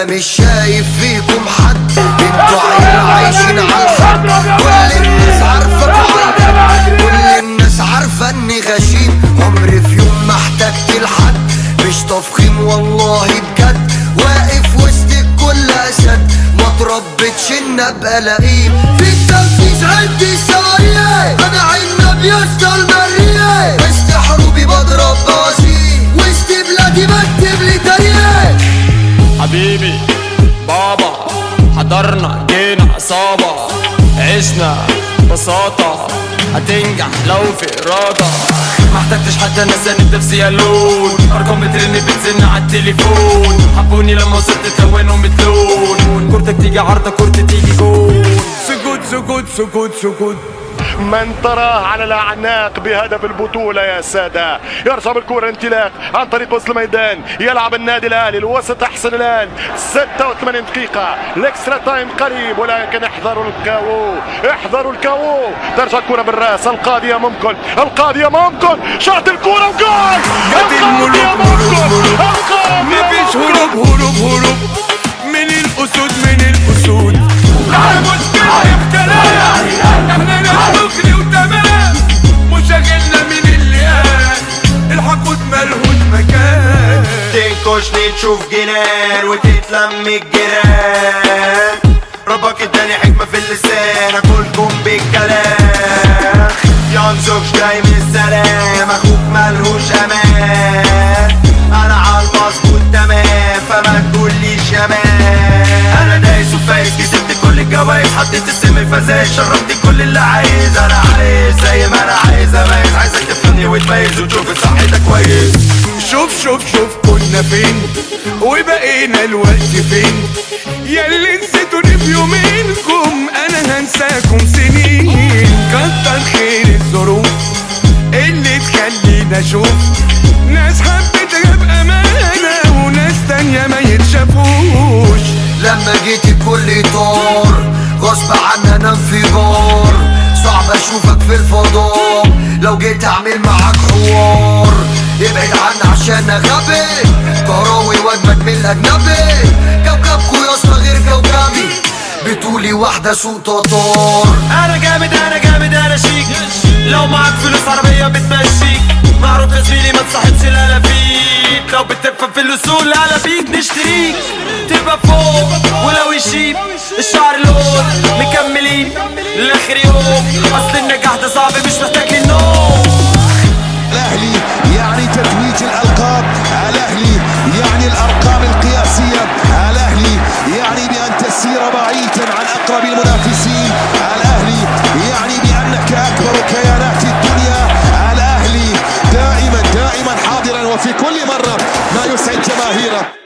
انا مش شايف فيكم حد، انتوا عايشين على الحد. كل الناس عارفة كل الناس عارفة اني غشيم، عمري في يوم ما احتجت لحد، مش تفخيم والله بجد، واقف وسط الكل اسد، ما تربتش ان ابقى لئيم. في التنفيذ عندي سوايع، انا عنب يسطا المرية، وسط حروبي بضرب بوازيك، وسط بلادي بكتب لي تاريخ. حبيبي بابا حضرنا جينا عصابة، عشنا بساطة، هتنجح لو في إرادة. ما احتجتش حتى ناس اند نفسي الون، ارقام بترن بتزن على التليفون، حبوني لما وصلت تلونهم بتلون، كورتك تيجي عارضة كورتي تيجي جول. سكوت سكوت سكوت سكوت. من تراه على الأعناق بهدف البطولة يا سادة، يرسم الكرة انطلاق عن طريق وسط الميدان، يلعب النادي الأهلي الوسط أحسن الآن. 86 دقيقة، الإكسترا تايم قريب، ولكن احذروا الكاو، احذروا الكاو. ترجع الكرة بالراس، القاضية ممكن، القاضية ممكن، شاط الكرة وجول. القاضية ممكن، مفيش هروب هروب هروب من الأسود من الأسود. لا مشكلة اختلاف، احنا نخلقني وتمام، وشغلنا من اللي قال الحقود ملهوش مكان. تنكشني تشوف جنان وتتلم الجيران، ربك اداني حكمة في اللسان اكلكم بالكلام. ينزوج جاي من السلام، اخوك ملهوش امان، انا عالمظبوط تمام فما تقوليش يا مان. انا دايس وفايز كسبت كل الجوايز، حطيت السم فزايد، شربت كل اللي عايز. انا عايز زي ما انا عايز اميز، عايزك تفهمني وتميز وتشوف الصح ده كويس. شوف كنا فين وبقينا الوقت فين، ياللي نسيتوني في يومينكم انا هنساكم سنين. كتر خير الظروف اللي تخلينا اشوف ناس حبيتها بامانه، وناس تانية ما يتشافوش. لما جيت الكل طار غصب عني انا انفجار، صعب اشوفك في الفضاء لو جيت اعمل معاك حوار. ابعد عني عشان غبي، كراوي واجمد من الاجنبي، كوكبكو يا اسطى غير كوكبي، بتقولي واحدة سوق تطار. انا جامد انا جامد انا شيك، لو معاك فلوس عربية بتمشيك، معروف يا زميلي ما تصاحبش الالافيت، لو بتفهم في الاصول على بيك نشتريك، تبقى فوق ولو يشيب الشعر لون مكملين لاخر يوم، اصل النجاح ده صعب مش محتاج للنوم. الاهلي يعني تتويج الالقاب، الاهلي يعني الارقام القياسيه، الاهلي يعني بان تسير بعيدا عن اقرب المنافسين، الاهلي يعني بانك اكبر كيانات الدنيا، الاهلي دائما حاضرا وفي كل مره ما يسعد جماهيره.